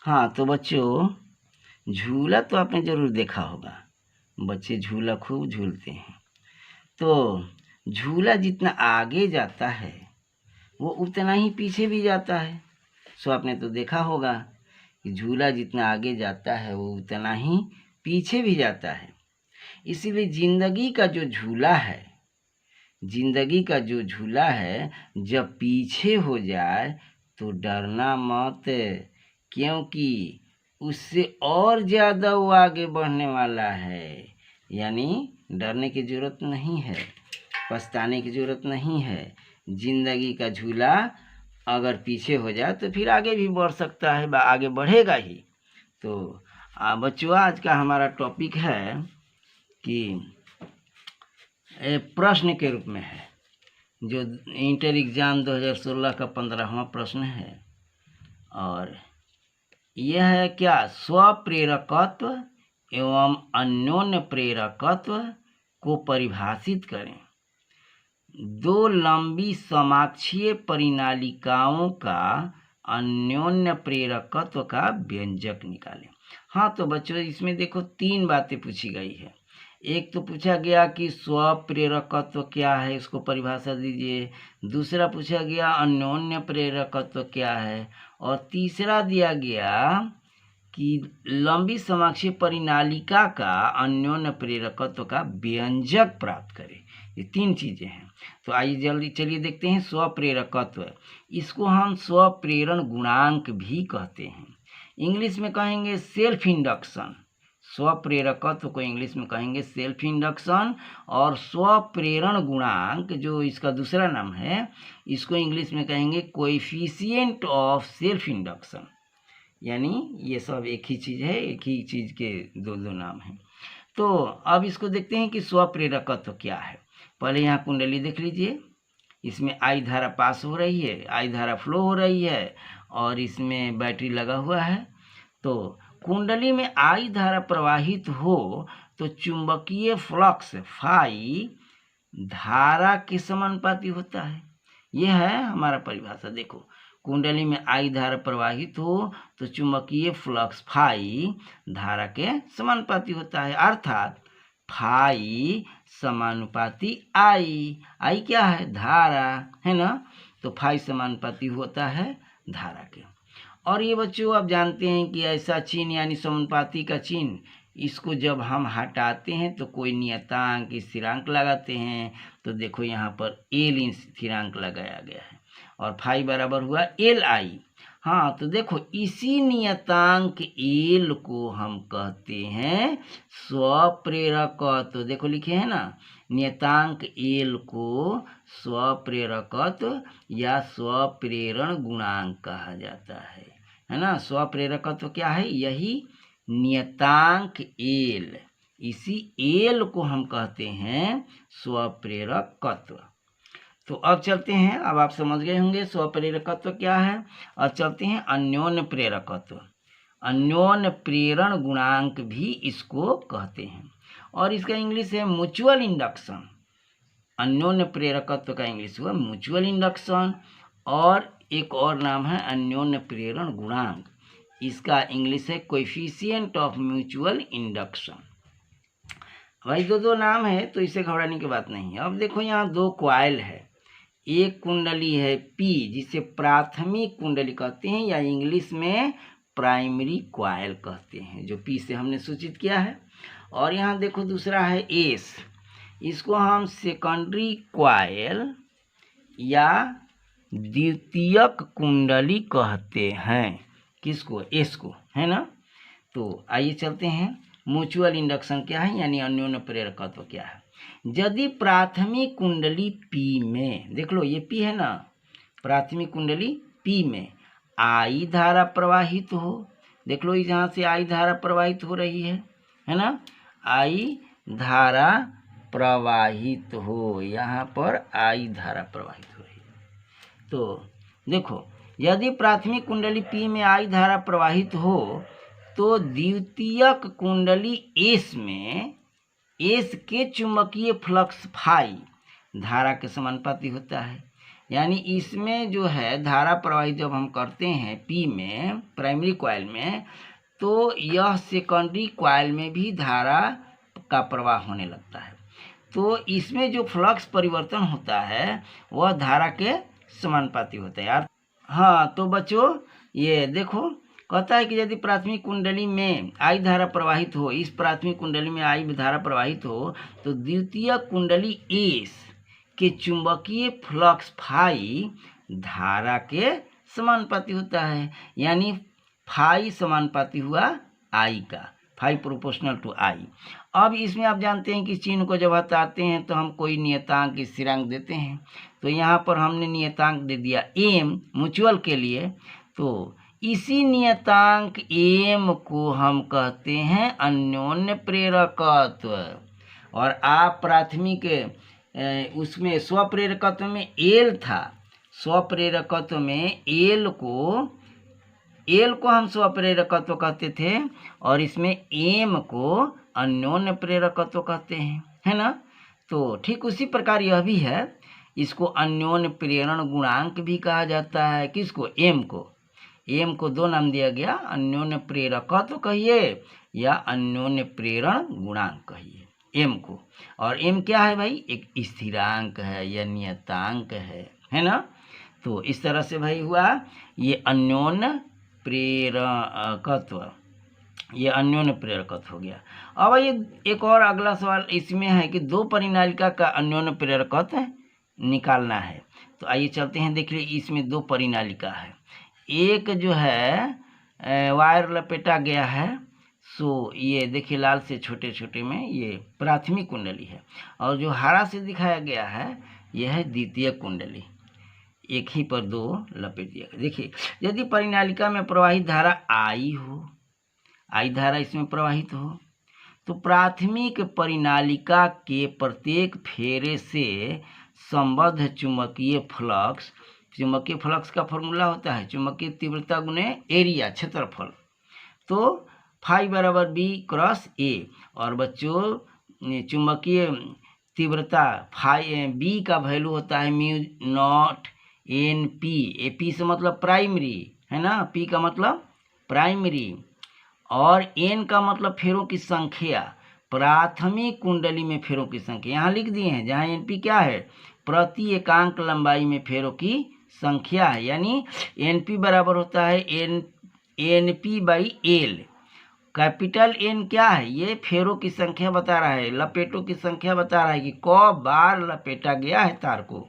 हाँ तो बच्चों, झूला तो आपने ज़रूर देखा होगा। बच्चे झूला खूब झूलते हैं। तो झूला जितना आगे जाता है वो उतना ही पीछे भी जाता है। सो आपने तो देखा होगा कि झूला जितना आगे जाता है वो उतना ही पीछे भी जाता है। इसीलिए जिंदगी का जो झूला है जब पीछे हो जाए तो डरना मत, क्योंकि उससे और ज़्यादा वो आगे बढ़ने वाला है। यानी डरने की ज़रूरत नहीं है, पछताने की ज़रूरत नहीं है। जिंदगी का झूला अगर पीछे हो जाए तो फिर आगे भी बढ़ सकता है, आगे बढ़ेगा ही। तो बच्चों, आज का हमारा टॉपिक है कि प्रश्न के रूप में है, जो इंटर एग्ज़ाम 2016 का 15वां प्रश्न है। और यह है क्या, स्वप्रेरकत्व एवं अन्योन्य प्रेरकत्व को परिभाषित करें। दो लंबी समाक्षीय परिनालिकाओं का अन्योन्य प्रेरकत्व का व्यंजक निकालें। हाँ तो बच्चों, इसमें देखो 3 बातें पूछी गई है। एक तो पूछा गया कि स्वप्रेरकत्व क्या है, इसको परिभाषा दीजिए। दूसरा पूछा गया अन्योन्य प्रेरकत्व क्या है। और तीसरा दिया गया कि लंबी समाक्षीय परिनालिका का अन्योन्य प्रेरकत्व का व्यंजक प्राप्त करें। ये 3 चीज़ें हैं। तो आइए जल्दी चलिए देखते हैं स्वप्रेरकत्व। इसको हम स्वप्रेरण गुणांक भी कहते हैं। इंग्लिश में कहेंगे सेल्फ इंडक्शन। स्वप्रेरकत्व को इंग्लिश में कहेंगे सेल्फ इंडक्शन। और स्वप्रेरण गुणांक जो इसका दूसरा नाम है, इसको इंग्लिश में कहेंगे कोएफिशिएंट ऑफ सेल्फ इंडक्शन। यानी ये सब एक ही चीज़ है, एक ही चीज़ के दो नाम हैं। तो अब इसको देखते हैं कि स्वप्रेरकत्व क्या है। पहले यहाँ कुंडली देख लीजिए। इसमें आई धारा पास हो रही है, आई धारा फ्लो हो रही है और इसमें बैटरी लगा हुआ है। तो कुंडली में आई धारा प्रवाहित हो तो चुंबकीय फ्लक्स फाई धारा के समानुपाती होता है। यह है हमारा परिभाषा। देखो, कुंडली में आई धारा प्रवाहित हो तो चुंबकीय फ्लक्स फाई धारा के समानुपाती होता है, अर्थात फाई समानुपाती आई। आई क्या है, धारा है ना। तो फाई समानुपाती होता है धारा के। और ये बच्चों आप जानते हैं कि ऐसा चिन्ह यानी समानुपाती का चिन्ह, इसको जब हम हटाते हैं तो कोई नियतांक स्थिरांक लगाते हैं। तो देखो यहाँ पर एल स्थिरांक लगाया गया है और फाई बराबर हुआ एल आई। हाँ तो देखो, इसी नियतांक एल को हम कहते हैं स्वप्रेरकत्व। देखो लिखे हैं ना, नियतांक एल को स्वप्रेरकत्व या स्वप्रेरण गुणांक कहा जाता है ना। स्वप्रेरकत्व क्या है, यही नियतांक एल, इसी एल को हम कहते हैं स्वप्रेरकत्व। तो अब चलते हैं, अब आप समझ गए होंगे स्वप्रेरकत्व क्या है। अब चलते हैं अन्योन्य प्रेरकत्व। अन्योन्य प्रेरण गुणांक भी इसको कहते हैं और इसका इंग्लिश है म्यूचुअल इंडक्शन। अन्योन्य प्रेरकत्व का इंग्लिश हुआ म्यूचुअल इंडक्शन। और एक और नाम है अन्योन्य प्रेरण गुणांक, इसका इंग्लिश है कोएफिशिएंट ऑफ म्यूचुअल इंडक्शन। भाई दो नाम है तो इसे घबराने की बात नहीं है। अब देखो, यहाँ 2 क्वाइल है। एक कुंडली है पी, जिसे प्राथमिक कुंडली कहते हैं या इंग्लिश में प्राइमरी क्वाइल कहते हैं, जो पी से हमने सूचित किया है। और यहाँ देखो दूसरा है एस, इसको हम सेकेंडरी क्वाइल या द्वितीयक कुंडली कहते हैं। किसको, एस को, है ना। तो आइए चलते हैं, म्यूचुअल इंडक्शन क्या है यानी अन्योन्य प्रेरकत्व क्या है। यदि प्राथमिक कुंडली पी में, देख लो ये पी है ना, प्राथमिक कुंडली पी में आई धारा प्रवाहित हो, देख लो यहाँ से आई धारा प्रवाहित हो रही है ना। आई धारा प्रवाहित हो, यहाँ पर आई धारा प्रवाहित हो रही है। तो देखो, यदि प्राथमिक कुंडली पी में आई धारा प्रवाहित हो तो द्वितीयक कुंडली एस में एस के चुंबकीय फ्लक्स फाई धारा के समानुपाती होता है। यानी इसमें जो है धारा प्रवाहित जब हम करते हैं पी में, प्राइमरी कॉइल में, तो यह सेकेंडरी कॉइल में भी धारा का प्रवाह होने लगता है। तो इसमें जो फ्लक्स परिवर्तन होता है वह धारा के समानुपाती होता है यार। हाँ, तो बच्चों ये देखो, कहता है कि यदि प्राथमिक कुंडली में आई धारा प्रवाहित हो, इस प्राथमिक कुंडली में आई धारा प्रवाहित हो, तो द्वितीय कुंडली एस के चुंबकीय फ्लक्स फाई धारा के समानुपाती होता है। यानी फाई समानुपाती हुआ आई का, फाई प्रोपोर्शनल टू आई। अब इसमें आप जानते हैं कि चिन्ह को जब हटाते हैं तो हम कोई नियतांक स्थिरांक देते हैं। तो यहाँ पर हमने नियतांक दे दिया एम म्यूचुअल के लिए। तो इसी नियतांक एम को हम कहते हैं अन्योन्य प्रेरकत्व। और आप प्राथमिक उसमें स्वप्रेरकत्व में एल था, स्वप्रेरकत्व में एल को हम स्वप्रेरकत्व कहते थे और इसमें एम को अन्योन्य प्रेरकत्व कहते हैं, है ना। तो ठीक उसी प्रकार यह भी है, इसको अन्योन्य प्रेरण गुणांक भी कहा जाता है। किसको? एम को। एम को दो नाम दिया गया, अन्योन्य प्रेरकत्व कहिए या अन्योन्य प्रेरण गुणांक कहिए एम को। और एम क्या है भाई? एक स्थिरांक है या नियतांक है ना। तो इस तरह से भाई हुआ ये अन्योन्य प्रेरकत्व, ये अन्योन्य प्रेरकत्व हो गया। अब ये एक और अगला सवाल इसमें है कि दो परिनालिका का अन्योन्य प्रेरकत्व निकालना है। तो आइए चलते हैं, देखिए इसमें दो परिनालिका है। एक जो है वायर लपेटा गया है, सो ये देखिए लाल से छोटे छोटे में ये प्राथमिक कुंडली है, और जो हरा से दिखाया गया है यह है द्वितीय कुंडली। एक ही पर दो लपेट दिया गया। देखिए यदि परिनालिका में प्रवाहित धारा आई हो, आई धारा इसमें प्रवाहित हो, तो प्राथमिक परिनालिका के प्रत्येक फेरे से संबद्ध चुंबकीय फ्लक्स का फॉर्मूला होता है चुंबकीय तीव्रता गुणे एरिया, क्षेत्रफल। तो फाई बराबर बी क्रॉस ए। और बच्चों चुंबकीय तीव्रता फाई बी का वैल्यू होता है mu naught N P. A P से मतलब प्राइमरी है ना, पी का मतलब प्राइमरी, और एन का मतलब फेरों की संख्या, प्राथमिक कुंडली में फेरों की संख्या यहाँ लिख दिए हैं, जहाँ एन पी क्या है? प्रति एकांक लंबाई में फेरों की संख्या है। यानी एन पी बराबर होता है N P by L. Capital N क्या है? ये फेरों की संख्या बता रहा है, लपेटों की संख्या बता रहा है कि क बार लपेटा गया है तार को।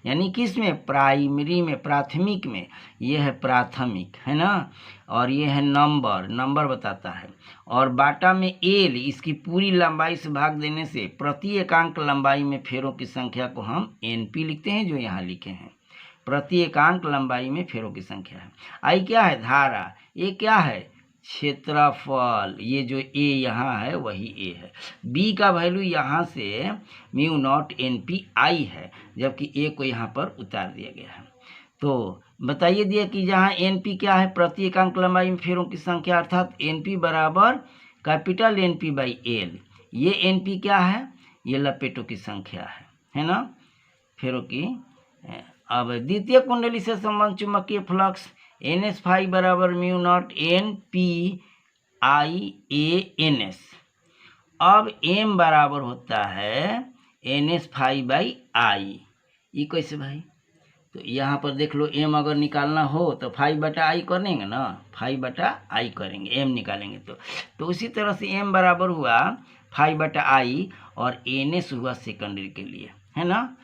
यानी किस में? प्राइमरी में, प्राथमिक में। ये है प्राथमिक, है ना। और ये है नंबर बताता है। और बाटा में एल, इसकी पूरी लंबाई से भाग देने से प्रति एकांक लंबाई में फेरों की संख्या को हम एनपी लिखते हैं, जो यहाँ लिखे हैं। प्रति एकांक लंबाई में फेरों की संख्या है। आई क्या है? धारा। ये क्या है? क्षेत्रफल। ये जो ए यहाँ है वही ए है। बी का वैल्यू यहाँ से म्यू नॉट एन पी आई है, जबकि ए को यहाँ पर उतार दिया गया है। तो बताइए दिया कि जहाँ एन पी क्या है? प्रति एकांक लंबाई में फेरों की संख्या, अर्थात एन पी बराबर capital N P by L. ये एन पी क्या है? ये लपेटों की संख्या है ना, फेरों की। अब द्वितीय कुंडली से संबंध चुंबकीय फ्लक्स एन एस फाई बराबर mu naught N P I A N S. अब एम बराबर होता है N S phi by I. ये कैसे भाई? तो यहाँ पर देख लो, एम अगर निकालना हो तो फाई बटा आई करेंगे ना, फाई बटा आई करेंगे एम निकालेंगे तो उसी तरह से एम बराबर हुआ फाई बटा आई, और एन एस हुआ सेकेंडरी के लिए, है ना।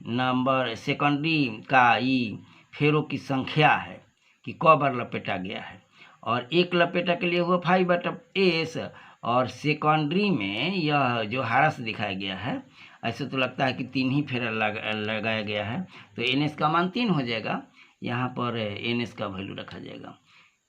नंबर सेकेंडरी का ई फेरों की संख्या है कि क बार लपेटा गया है, और एक लपेटा के लिए हुआ फाई बटा एस। और सेकेंडरी में यह जो हरा से दिखाया गया है, ऐसे तो लगता है कि 3 ही फेरा लगाया गया है, तो एन एस का मान 3 हो जाएगा। यहाँ पर एन एस का वैल्यू रखा जाएगा।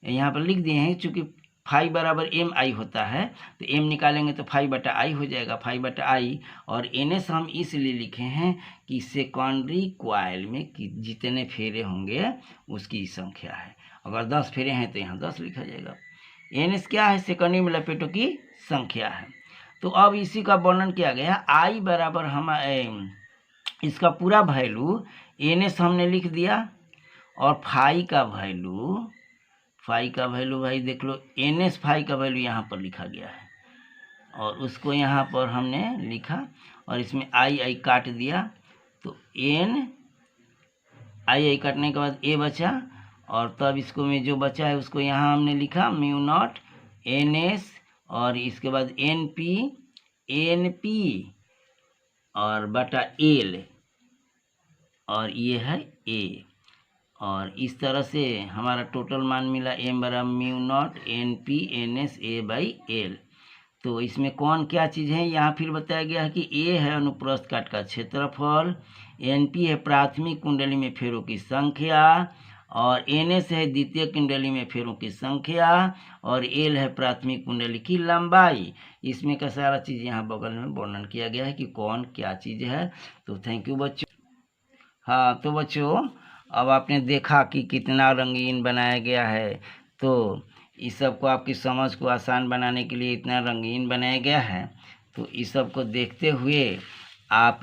यहाँ पर लिख दिए हैं, चूँकि फाई बराबर एम आई होता है, तो एम निकालेंगे तो फाई बटा आई हो जाएगा, फाई बटा आई। और एन एस हम इसलिए लिखे हैं कि सेकेंडरी कॉइल में कि जितने फेरे होंगे उसकी संख्या है। अगर 10 फेरे हैं तो यहाँ 10 लिखा जाएगा। एन एस क्या है? सेकेंडरी में लपेटों की संख्या है। तो अब इसी का वर्णन किया गया। आई बराबर हम इसका पूरा वैल्यू एन एस हमने लिख दिया, और फाई का वैल्यू भाई देख लो, एन एस फाई का वैल्यू यहाँ पर लिखा गया है, और उसको यहाँ पर हमने लिखा, और इसमें आई काट दिया, तो एन आई काटने के बाद ए बचा, और तब इसको में जो बचा है उसको यहाँ हमने लिखा म्यू नॉट एन एस, और इसके बाद एन पी और बटा एल, और ये है ए, और इस तरह से हमारा टोटल मान मिला m बराबर mu naught N P N S A by L. तो इसमें कौन क्या चीज़ है, यहाँ फिर बताया गया है कि ए है अनुप्रस्थ काट का क्षेत्रफल, एन पी है प्राथमिक कुंडली में फेरों की संख्या, और एन एस है द्वितीय कुंडली में फेरों की संख्या, और एल है प्राथमिक कुंडली की लंबाई। इसमें का सारा चीज़ यहाँ बगल में वर्णन किया गया है कि कौन क्या चीज़ है। तो थैंक यू बच्चों। हाँ तो बच्चों, अब आपने देखा कि कितना रंगीन बनाया गया है, तो इस सब को आपकी समझ को आसान बनाने के लिए इतना रंगीन बनाया गया है। तो इस सब को देखते हुए आप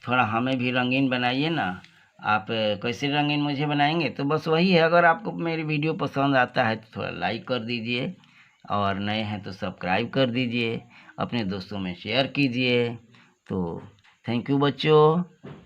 थोड़ा हमें भी रंगीन बनाइए ना। आप कैसे रंगीन मुझे बनाएंगे, तो बस वही है, अगर आपको मेरी वीडियो पसंद आता है तो थोड़ा लाइक कर दीजिए, और नए हैं तो सब्सक्राइब कर दीजिए, अपने दोस्तों में शेयर कीजिए। तो थैंक यू बच्चों।